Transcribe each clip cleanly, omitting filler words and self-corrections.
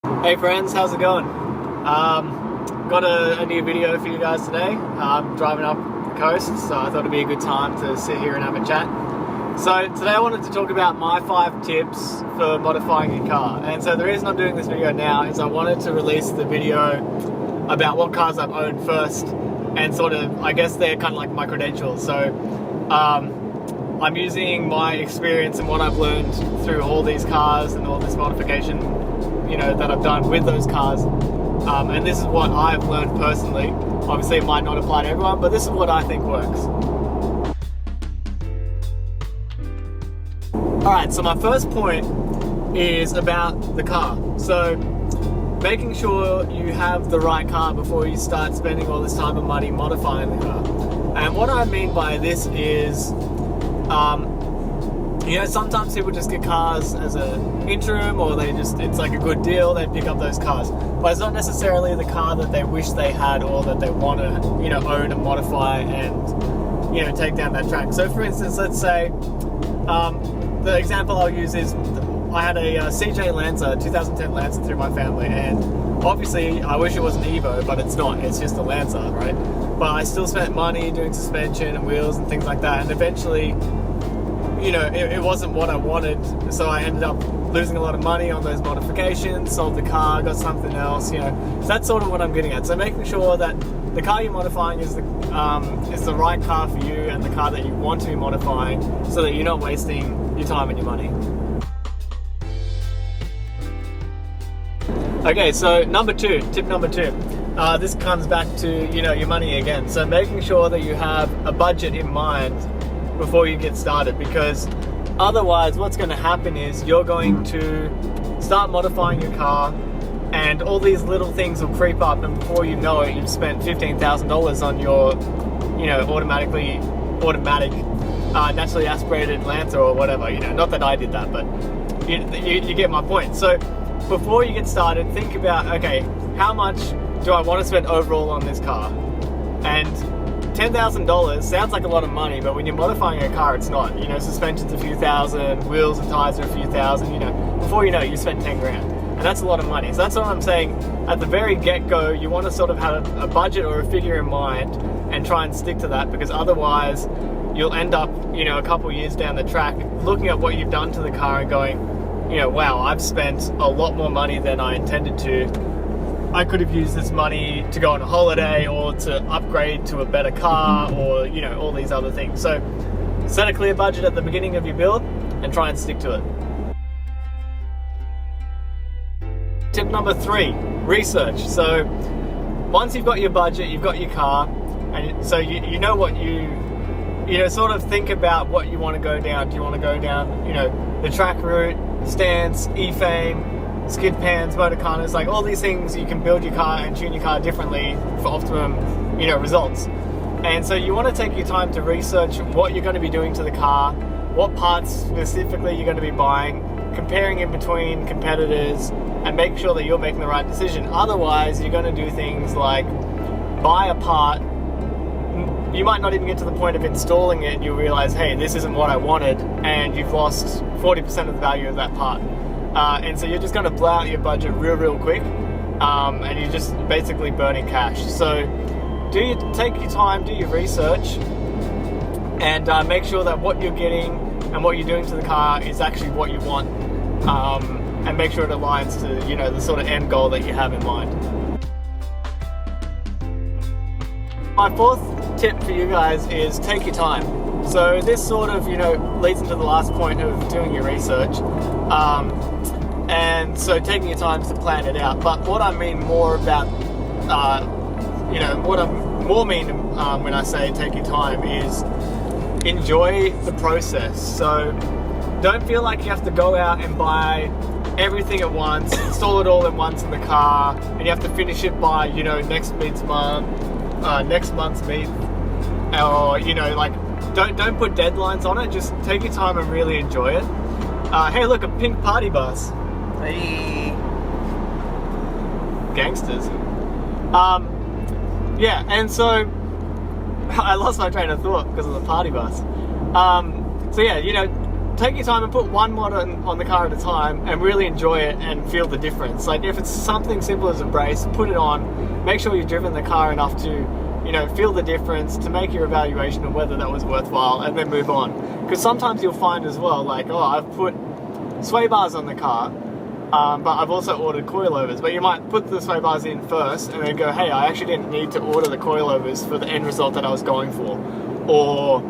Hey friends, how's it going? Got a new video for you guys today. I'm driving up the coast, so I thought it'd be a good time to sit here and have a chat. So today I wanted to talk about my 5 tips for modifying your car. And so the reason I'm doing this video now is I wanted to release the video about what cars I've owned first, and sort of, I guess they're kind of like my credentials. So I'm using my experience and what I've learned through all these cars and all this modification, that I've done with those cars. And this is what I've learned personally. Obviously it might not apply to everyone, but this is what I think works. Alright, so my first point is about the car. So making sure you have the right car before you start spending all this time and money modifying the car. And what I mean by this is, sometimes people just get cars as an interim, or it's like a good deal, they pick up those cars. But it's not necessarily the car that they wish they had, or that they want to, own and modify and, take down that track. So for instance, let's say, the example I'll use is, I had a CJ Lancer, 2010 Lancer through my family, and obviously I wish it was an Evo, but it's not, it's just a Lancer, right? But I still spent money doing suspension and wheels and things like that, and eventually, it wasn't what I wanted, so I ended up losing a lot of money on those modifications, sold the car, got something else, So that's sort of what I'm getting at. So making sure that the car you're modifying is the right car for you, and the car that you want to be modifying, so that you're not wasting your time and your money. Okay, so tip number two. This comes back to, your money again. So making sure that you have a budget in mind before you get started, because otherwise what's going to happen is you're going to start modifying your car, and all these little things will creep up, and before you know it, you've spent $15,000 on your, automatic, naturally aspirated Lancer or whatever. Not that I did that, but you get my point. So before you get started, think about, okay, how much do I want to spend overall on this car? And $10,000 sounds like a lot of money, but when you're modifying a car, it's not. Suspension's a few thousand, wheels and tires are a few thousand, before you know it, you spend 10 grand. And that's a lot of money. So that's what I'm saying. At the very get-go, you want to sort of have a budget or a figure in mind and try and stick to that, because otherwise you'll end up, a couple years down the track looking at what you've done to the car and going, wow, I've spent a lot more money than I intended to. I could have used this money to go on a holiday, or to upgrade to a better car, or, all these other things. So set a clear budget at the beginning of your build and try and stick to it. Tip number 3, research. So once you've got your budget, you've got your car, and so you know what sort of think about what you want to go down. Do you want to go down, the track route, stance, E-Fame, skid pans, motorcarnas, like all these things you can build your car and tune your car differently for optimum, results. And so you want to take your time to research what you're going to be doing to the car, what parts specifically you're going to be buying, comparing in between competitors, and make sure that you're making the right decision. Otherwise, you're going to do things like buy a part, you might not even get to the point of installing it, and you'll realize, hey, this isn't what I wanted, and you've lost 40% of the value of that part. And so you're just going to blow out your budget real quick, and you're just basically burning cash. So take your time, do your research, and make sure that what you're getting and what you're doing to the car is actually what you want, and make sure it aligns to the sort of end goal that you have in mind. My 4th tip for you guys is take your time. So this sort of leads into the last point of doing your research. And so taking your time to plan it out. But what I mean more about, what I more mean when I say take your time is enjoy the process. So don't feel like you have to go out and buy everything at once, install it all at once in the car, and you have to finish it by, next month's meet. Or, don't put deadlines on it. Just take your time and really enjoy it. Hey, look, a pink party bus. Hey. Gangsters. Yeah, and so I lost my train of thought because of the party bus. So yeah, take your time and put one mod on the car at a time and really enjoy it and feel the difference. Like if it's something simple as a brace, put it on, make sure you've driven the car enough to, you know, feel the difference, to make your evaluation of whether that was worthwhile, and then move on. Because sometimes you'll find as well, like, oh, I've put sway bars on the car, but I've also ordered coilovers. But you might put the sway bars in first and then go, hey, I actually didn't need to order the coilovers for the end result that I was going for. Or,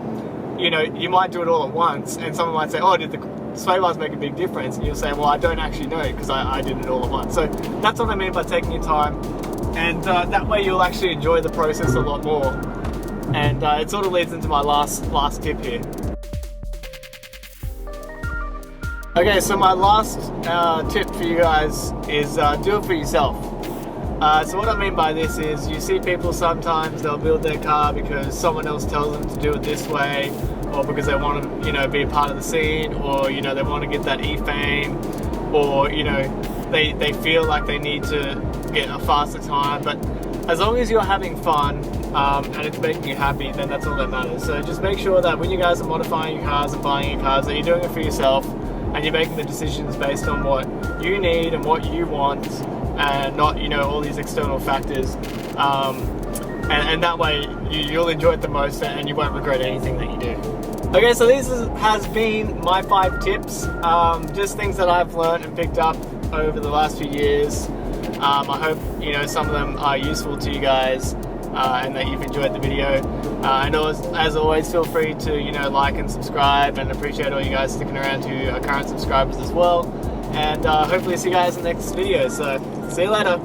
you know, you might do it all at once and someone might say, oh, did the sway bars make a big difference? And you'll say, well, I don't actually know because I did it all at once. So that's what I mean by taking your time. And that way you'll actually enjoy the process a lot more. And it sort of leads into my last tip here. Okay, so my last tip for you guys is do it for yourself. So what I mean by this is, you see people sometimes, they'll build their car because someone else tells them to do it this way, or because they want to, you know, be a part of the scene, or, you know, they want to get that e-fame, or, you know, they feel like they need to get a faster time. But as long as you're having fun and it's making you happy, then that's all that matters. So just make sure that when you guys are modifying your cars and buying your cars, that you're doing it for yourself and you're making the decisions based on what you need and what you want, and not, you know, all these external factors. And that way you'll enjoy it the most and you won't regret anything that you do. Okay, so this has been my 5 tips, just things that I've learned and picked up over the last few years. I hope, you know, some of them are useful to you guys and that you've enjoyed the video. And as always, feel free to, you know, like and subscribe, and appreciate all you guys sticking around who are current subscribers as well. And hopefully see you guys in the next video. So see you later.